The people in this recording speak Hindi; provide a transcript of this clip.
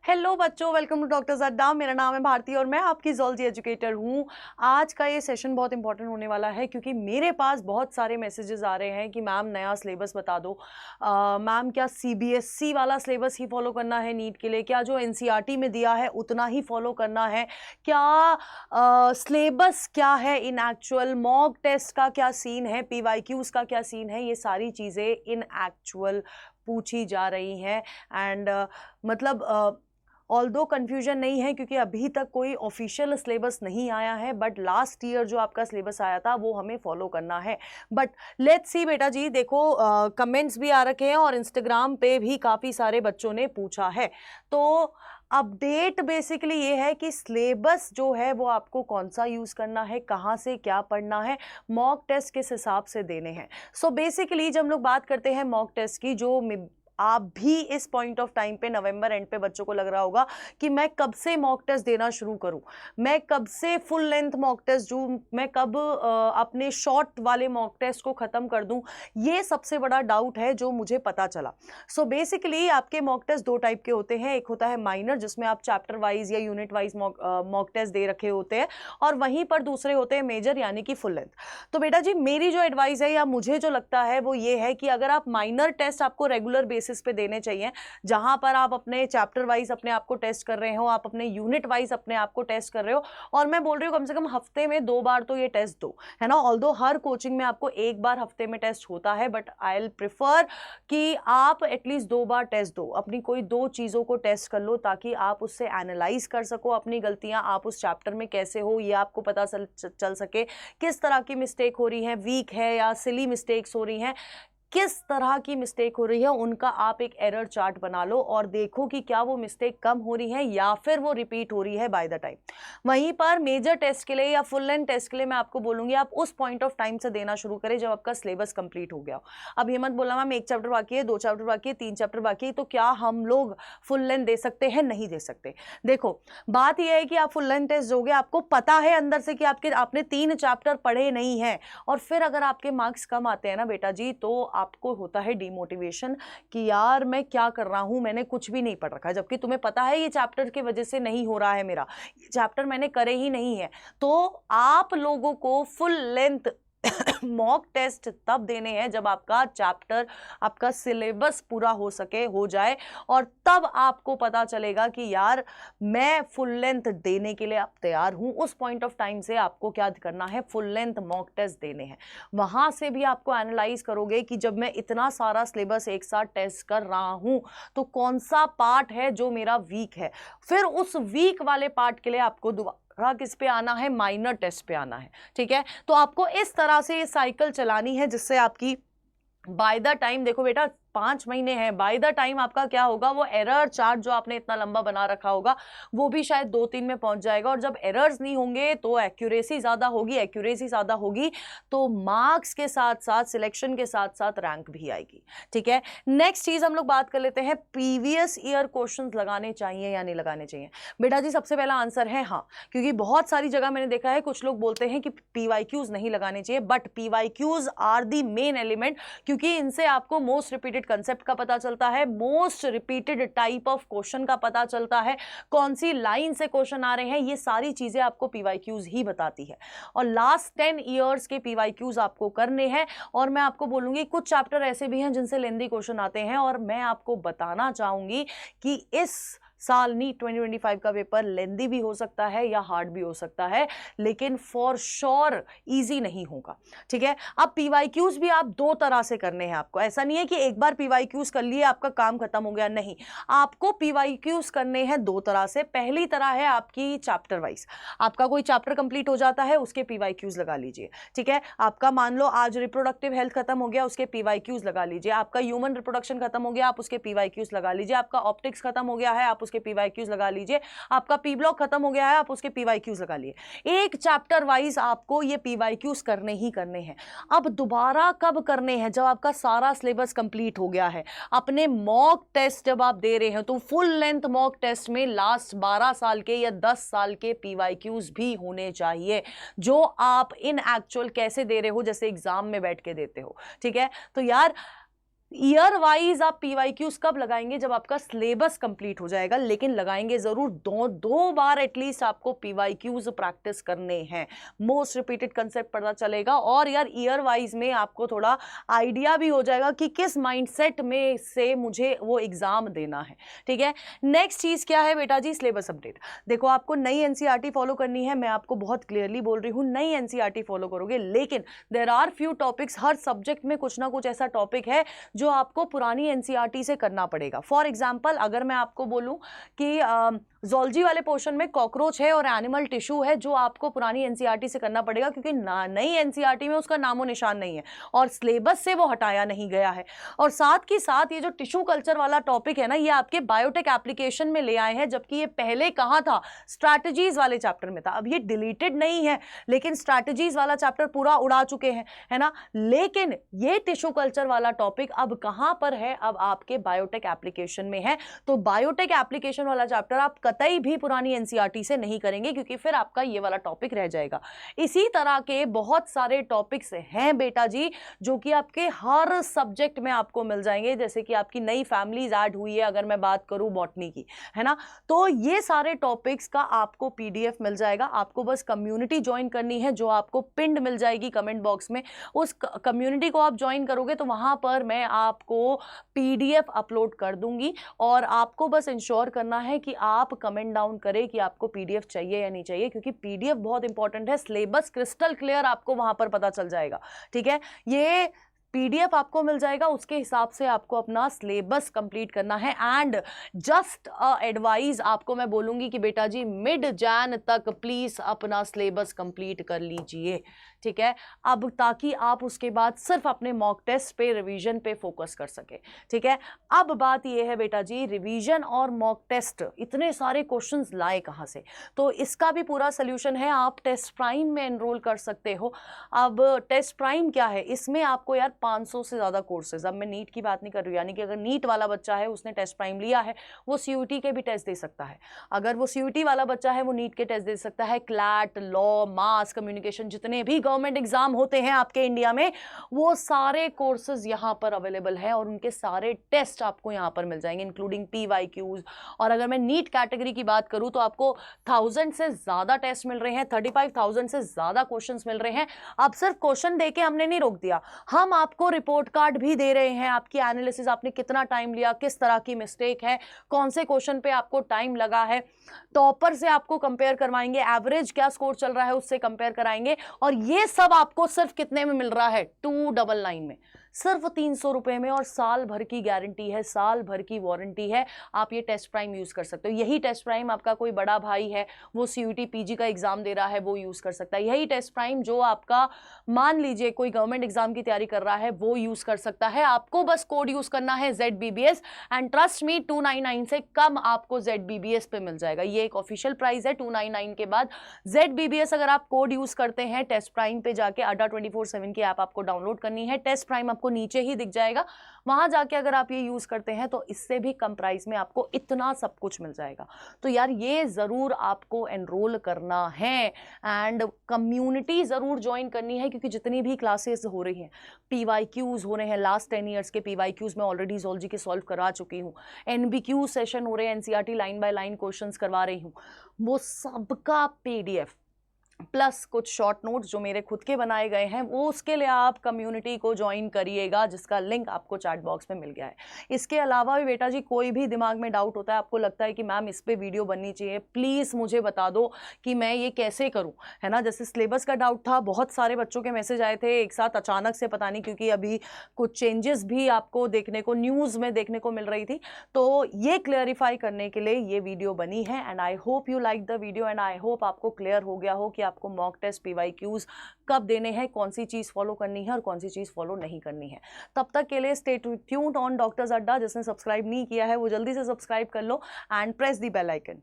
हेलो बच्चों, वेलकम टू डॉक्टर अड्डा। मेरा नाम है भारती और मैं आपकी ज़ूलॉजी एजुकेटर हूँ। आज का ये सेशन बहुत इंपॉर्टेंट होने वाला है क्योंकि मेरे पास बहुत सारे मैसेजेस आ रहे हैं कि मैम नया सिलेबस बता दो। मैम क्या सीबीएसई वाला सिलेबस ही फॉलो करना है नीट के लिए? क्या जो एनसीईआरटी में दिया है उतना ही फॉलो करना है? क्या सिलेबस क्या है इन एक्चुअल? मॉक टेस्ट का क्या सीन है? पीवाईक्यूज़ का क्या सीन है? ये सारी चीज़ें इन एक्चुअल पूछी जा रही हैं। एंड मतलब ऑल्दो कन्फ्यूजन नहीं है क्योंकि अभी तक कोई ऑफिशियल सिलेबस नहीं आया है, बट लास्ट ईयर जो आपका सिलेबस आया था वो हमें फॉलो करना है। बट लेट्स सी बेटा जी, देखो कमेंट्स भी आ रखे हैं और इंस्टाग्राम पे भी काफ़ी सारे बच्चों ने पूछा है। तो अपडेट बेसिकली ये है कि सिलेबस जो है वो आपको कौन सा यूज़ करना है, कहाँ से क्या पढ़ना है, मॉक टेस्ट किस हिसाब से देने हैं। सो बेसिकली जब हम लोग बात करते हैं मॉक टेस्ट की, जो आप भी इस पॉइंट ऑफ टाइम पे नवंबर एंड पे बच्चों को लग रहा होगा कि मैं कब से मॉक टेस्ट देना शुरू करूं, मैं कब से फुल लेंथ मॉक टेस्ट दूं, मैं कब अपने शॉर्ट वाले मॉक टेस्ट को ख़त्म कर दूं। ये सबसे बड़ा डाउट है जो मुझे पता चला। सो बेसिकली आपके मॉक टेस्ट दो टाइप के होते हैं। एक होता है माइनर, जिसमें आप चैप्टर वाइज या यूनिट वाइज मॉक टेस्ट दे रखे होते हैं, और वहीं पर दूसरे होते हैं मेजर यानी कि फुल लेंथ। तो बेटा जी, मेरी जो एडवाइस है या मुझे जो लगता है वो ये है कि अगर आप माइनर टेस्ट आपको रेगुलर बेसिस पे देने चाहिए, जहां पर आप अपने चैप्टर वाइज अपने आप को टेस्ट कर रहे हो, आप अपने यूनिट वाइज अपने आप को टेस्ट कर रहे हो, और मैं बोल रही हूँ कम से कम हफ्ते में 2 बार तो ये टेस्ट दो, है ना। ऑल्दो हर कोचिंग में आपको 1 बार हफ्ते में टेस्ट होता है, बट आई विल प्रिफर कि आप एटलीस्ट 2 बार टेस्ट दो। अपनी कोई 2 चीज़ों को टेस्ट कर लो ताकि आप उससे एनालाइज कर सको अपनी गलतियां, आप उस चैप्टर में कैसे हो ये आपको पता चल सके, किस तरह की मिस्टेक हो रही है, वीक है या सिली मिस्टेक्स हो रही हैं, किस तरह की मिस्टेक हो रही है, उनका आप एक एरर चार्ट बना लो और देखो कि क्या वो मिस्टेक कम हो रही है या फिर वो रिपीट हो रही है बाय द टाइम। वहीं पर मेजर टेस्ट के लिए या फुल लेंथ टेस्ट के लिए मैं आपको बोलूंगी आप उस पॉइंट ऑफ टाइम से देना शुरू करें जब आपका सिलेबस कंप्लीट हो गया हो। अब ये मत बोलना मैम 1 चैप्टर बाकी है, 2 चैप्टर बाकी है, 3 चैप्टर बाकी है, तो क्या हम लोग फुल लेंथ दे सकते हैं? नहीं दे सकते। देखो, बात यह है कि आप फुल लेंथ टेस्ट दोगे, आपको पता है अंदर से कि आपने 3 चैप्टर पढ़े नहीं है, और फिर अगर आपके मार्क्स कम आते हैं ना बेटा जी, तो आपको होता है डिमोटिवेशन कि यार मैं क्या कर रहा हूं, मैंने कुछ भी नहीं पढ़ रखा है, जबकि तुम्हें पता है ये चैप्टर की वजह से नहीं हो रहा है, मेरा ये चैप्टर मैंने करे ही नहीं है। तो आप लोगों को फुल लेंथ मॉक टेस्ट तब देने हैं जब आपका चैप्टर, आपका सिलेबस पूरा हो सके, हो जाए, और तब आपको पता चलेगा कि यार मैं फुल लेंथ देने के लिए अब तैयार हूं। उस पॉइंट ऑफ टाइम से आपको क्या करना है, फुल लेंथ मॉक टेस्ट देने हैं। वहां से भी आपको एनालाइज करोगे कि जब मैं इतना सारा सिलेबस एक साथ टेस्ट कर रहा हूं तो कौन सा पार्ट है जो मेरा वीक है। फिर उस वीक वाले पार्ट के लिए आपको दोबारा किस पे आना है, माइनर टेस्ट पे आना है। ठीक है, तो आपको इस तरह से ये साइकिल चलानी है जिससे आपकी बाय द टाइम, देखो बेटा 5 महीने हैं, बाय द टाइम आपका क्या होगा, वो एरर चार्ट जो आपने इतना लंबा बना रखा होगा वो भी शायद 2-3 में पहुंच जाएगा, और जब एरर्स नहीं होंगे तो एक्यूरेसी ज्यादा होगी, एक्यूरेसी ज्यादा होगी तो मार्क्स के साथ साथ सिलेक्शन के साथ साथ रैंक भी आएगी। ठीक है, नेक्स्ट चीज हम लोग बात कर लेते हैं, प्रीवियस ईयर क्वेश्चंस लगाने चाहिए या नहीं लगाने चाहिए। बेटा जी सबसे पहला आंसर है हाँ, क्योंकि बहुत सारी जगह मैंने देखा है कुछ लोग बोलते हैं कि पीवाईक्यूज नहीं लगाने चाहिए, but PYQs are the main element, क्योंकि इनसे आपको मोस्ट रिपीटेड कंसेप्ट का पता चलता है, most repeated type of question का पता चलता है, कौन सी लाइन से क्वेश्चन आ रहे हैं, ये सारी चीजें आपको पीवाईक्यूज ही बताती है। और लास्ट 10 ईयर्स के पीवाईक्यूज आपको करने हैं, और मैं आपको बोलूंगी कुछ चैप्टर ऐसे भी हैं जिनसे लेंदी क्वेश्चन आते हैं, और मैं आपको बताना चाहूंगी कि इस साल नीट 2025 का पेपर लेंदी भी हो सकता है या हार्ड भी हो सकता है, लेकिन फॉर श्योर इजी नहीं होगा। ठीक है, अब पीवाईक्यूज भी आप 2 तरह से करने हैं आपको, ऐसा नहीं है कि एक बार पीवाईक्यूज कर लिए आपका काम खत्म हो गया, नहीं, आपको पीवाईक्यूज करने हैं 2 तरह से। पहली तरह है आपकी चैप्टर वाइज, आपका कोई चैप्टर कंप्लीट हो जाता है उसके पीवाईक्यूज लगा लीजिए। ठीक है, आपका मान लो आज रिप्रोडक्टिव हेल्थ खत्म हो गया, उसके पीवाईक्यूज लगा लीजिए, आपका ह्यूमन रिप्रोडक्शन खत्म हो गया, आप उसके पीवाईक्यूज लगा लीजिए, आपका ऑप्टिक्स खत्म हो गया है, आप उसके पीवाईक्यूज लगा लीजिए, आपका पी ब्लॉक खत्म हो गया है, आप उसके पीवाईक्यूज लगा लिए। एक चैप्टर वाइज आपको ये पीवाईक्यूज करने ही करने हैं। अब दोबारा कब करने हैं, जब आपका सारा सिलेबस कंप्लीट हो गया है। अपने मॉक टेस्ट जब आप दे रहे हैं तो फुल लेंथ मॉक टेस्ट में लास्ट 12 साल के या 10 साल के पीवाईक्यूज भी होने चाहिए, जो आप इन एक्चुअल कैसे दे रहे हो, जैसे एग्जाम में बैठ के देते हो। ठीक है, तो यार ईयर वाइज आप पीवाईक्यूज कब लगाएंगे, जब आपका सिलेबस कंप्लीट हो जाएगा, लेकिन लगाएंगे जरूर, दो बार एटलीस्ट आपको पीवाईक्यूज प्रैक्टिस करने हैं, मोस्ट रिपीटेड कंसेप्ट पता चलेगा, और यार ईयर वाइज में आपको थोड़ा आइडिया भी हो जाएगा कि किस माइंडसेट में से मुझे वो एग्जाम देना है। ठीक है, नेक्स्ट चीज क्या है बेटा जी, सिलेबस अपडेट। देखो आपको नई एनसीईआरटी फॉलो करनी है, मैं आपको बहुत क्लियरली बोल रही हूँ, नई एनसीईआरटी फॉलो करोगे, लेकिन देयर आर फ्यू टॉपिक्स, हर सब्जेक्ट में कुछ ना कुछ ऐसा टॉपिक है जो आपको पुरानी एनसीईआरटी से करना पड़ेगा। फॉर एग्जाम्पल अगर मैं आपको बोलूं कि ज़ूलॉजी वाले पोर्शन में कॉकरोच है और एनिमल टिश्यू है, जो आपको पुरानी एनसीईआरटी से करना पड़ेगा, क्योंकि नई एनसीईआरटी में उसका नामो निशान नहीं है और सिलेबस से वो हटाया नहीं गया है। और साथ ही साथ ये जो टिश्यू कल्चर वाला टॉपिक है ना, ये आपके बायोटेक एप्लीकेशन में ले आए हैं, जबकि ये पहले कहाँ था, स्ट्रैटेजीज वाले चैप्टर में था। अब ये डिलीटेड नहीं है, लेकिन स्ट्रैटेजीज वाला चैप्टर पूरा उड़ा चुके हैं, है ना, लेकिन ये टिश्यू कल्चर वाला टॉपिक अब कहां पर है, अब आपके बायोटेक एप्लीकेशन में है। तो बायोटेक एप्लीकेशन वाला चैप्टर आप कतई भी पुरानी एनसीईआरटी से नहीं करेंगे, क्योंकि फिर आपका ये वाला टॉपिक रह जाएगा। इसी तरह के बहुत सारे टॉपिक्स हैं बेटा जी, जो कि आपके हर सब्जेक्ट में आपको मिल जाएंगे। जैसे कि आपकी नई फैमिलीज ऐड हुई है, अगर मैं बात करूं बॉटनी की, है ना, तो ये सारे टॉपिक्स का आपको पीडीएफ मिल जाएगा। आपको बस कम्युनिटी ज्वाइन करनी है, जो आपको पिंड मिल जाएगी कमेंट बॉक्स में। उस कम्युनिटी को आप ज्वाइन करोगे तो वहां पर मैं आपको पीडीएफ अपलोड कर दूंगी, और आपको बस इंश्योर करना है कि आप कमेंट डाउन करें कि आपको पीडीएफ चाहिए या नहीं चाहिए, क्योंकि पीडीएफ बहुत इंपॉर्टेंट है। सिलेबस क्रिस्टल क्लियर आपको वहां पर पता चल जाएगा। ठीक है, ये पीडीएफ आपको मिल जाएगा, उसके हिसाब से आपको अपना सिलेबस कंप्लीट करना है। एंड जस्ट एडवाइस आपको मैं बोलूंगी कि बेटा जी मिड जैन तक प्लीज अपना सिलेबस कंप्लीट कर लीजिए। ठीक है, अब ताकि आप उसके बाद सिर्फ अपने मॉक टेस्ट पे, रिवीजन पे फोकस कर सके। ठीक है, अब बात यह है बेटा जी, रिवीजन और मॉक टेस्ट इतने सारे क्वेश्चंस लाए कहां से, तो इसका भी पूरा सोल्यूशन है। आप टेस्ट प्राइम में एनरोल कर सकते हो। अब टेस्ट प्राइम क्या है, इसमें आपको यार 500 से ज़्यादा कोर्सेज, अब मैं नीट की बात नहीं कर रही हूँ, यानी कि अगर नीट वाला बच्चा है, उसने टेस्ट प्राइम लिया है, वो सीयूटी के भी टेस्ट दे सकता है। अगर वो सीयूटी वाला बच्चा है, वो नीट के टेस्ट दे सकता है। क्लैट, लॉ, मास कम्युनिकेशन, जितने भी गवर्नमेंट एग्जाम होते हैं आपके इंडिया में, वो सारे कोर्सेज यहाँ पर अवेलेबल हैं, और उनके सारे टेस्ट आपको यहाँ पर मिल जाएंगे, इंक्लूडिंग पीवाईक्यूज। और अगर मैं नीट कैटेगरी की बात करूँ तो आपको 1000 से ज़्यादा टेस्ट मिल रहे हैं, 35,000 से ज़्यादा क्वेश्चन मिल रहे हैं। अब सिर्फ क्वेश्चन देके हमने नहीं रोक दिया, हम आपको रिपोर्ट कार्ड भी दे रहे हैं, आपकी एनालिसिस, आपने कितना टाइम लिया, किस तरह की मिस्टेक है, कौन से क्वेश्चन पे आपको टाइम लगा है, टॉपर से आपको कंपेयर करवाएंगे, एवरेज क्या स्कोर चल रहा है उससे कंपेयर कराएंगे। और ये सब आपको सिर्फ कितने में मिल रहा है, 299 में, सिर्फ 300 रुपए में, और साल भर की गारंटी है, साल भर की वारंटी है। आप ये टेस्ट प्राइम यूज कर सकते हो। यही टेस्ट प्राइम आपका कोई बड़ा भाई है, वो सीयूटी पीजी का एग्जाम दे रहा है, वो यूज कर सकता है। यही टेस्ट प्राइम जो आपका, मान लीजिए कोई गवर्नमेंट एग्जाम की तैयारी कर रहा है, वो यूज कर सकता है। आपको बस कोड यूज करना है ZBBS, एंड ट्रस्ट मी 299 से कम आपको ZBBS पे मिल जाएगा। ये एक ऑफिशियल प्राइस है। 299 के बाद ZBBS अगर आप कोड यूज करते हैं, टेस्ट प्राइम पे जाके अड्डा 24/7 की ऐप आपको डाउनलोड करनी है, टेस्ट प्राइम आपको नीचे ही दिख जाएगा, वहां जाके अगर आप ये यूज करते हैं तो इससे भी कम प्राइस में आपको इतना सब कुछ मिल जाएगा। तो यार ये जरूर आपको एनरोल करना है, एंड कम्युनिटी जरूर ज्वाइन करनी है, क्योंकि जितनी भी क्लासेस हो रही हैं, पीवाईक्यूज हो रहे हैं, लास्ट 10 ईयर्स के पीवाईक्यूज मैं ऑलरेडी ज़ूलॉजी के सॉल्व करा चुकी हूँ, NBQ सेशन हो रहे हैं, NCERT line by line questions करवा रही हूँ, वो सबका पीडीएफ प्लस कुछ शॉर्ट नोट्स जो मेरे खुद के बनाए गए हैं, वो उसके लिए आप कम्युनिटी को ज्वाइन करिएगा, जिसका लिंक आपको चैट बॉक्स में मिल गया है। इसके अलावा भी बेटा जी कोई भी दिमाग में डाउट होता है, आपको लगता है कि मैम इस पे वीडियो बननी चाहिए, प्लीज़ मुझे बता दो कि मैं ये कैसे करूं, है ना। जैसे सिलेबस का डाउट था, बहुत सारे बच्चों के मैसेज आए थे एक साथ अचानक से, पता नहीं क्योंकि अभी कुछ चेंजेस भी आपको देखने को न्यूज़ में देखने को मिल रही थी, तो ये क्लियरिफाई करने के लिए ये वीडियो बनी है। And I hope you like the video, and I hope आपको क्लियर हो गया हो कि आपको मॉक टेस्ट पीवाईक्यूज कब देने हैं, कौन सी चीज़ फॉलो करनी है और कौन सी चीज़ फॉलो नहीं करनी है। तब तक के लिए स्टे ट्यून्ड ऑन डॉक्टर्स अड्डा। जिसने सब्सक्राइब नहीं किया है वो जल्दी से सब्सक्राइब कर लो and press the bell icon.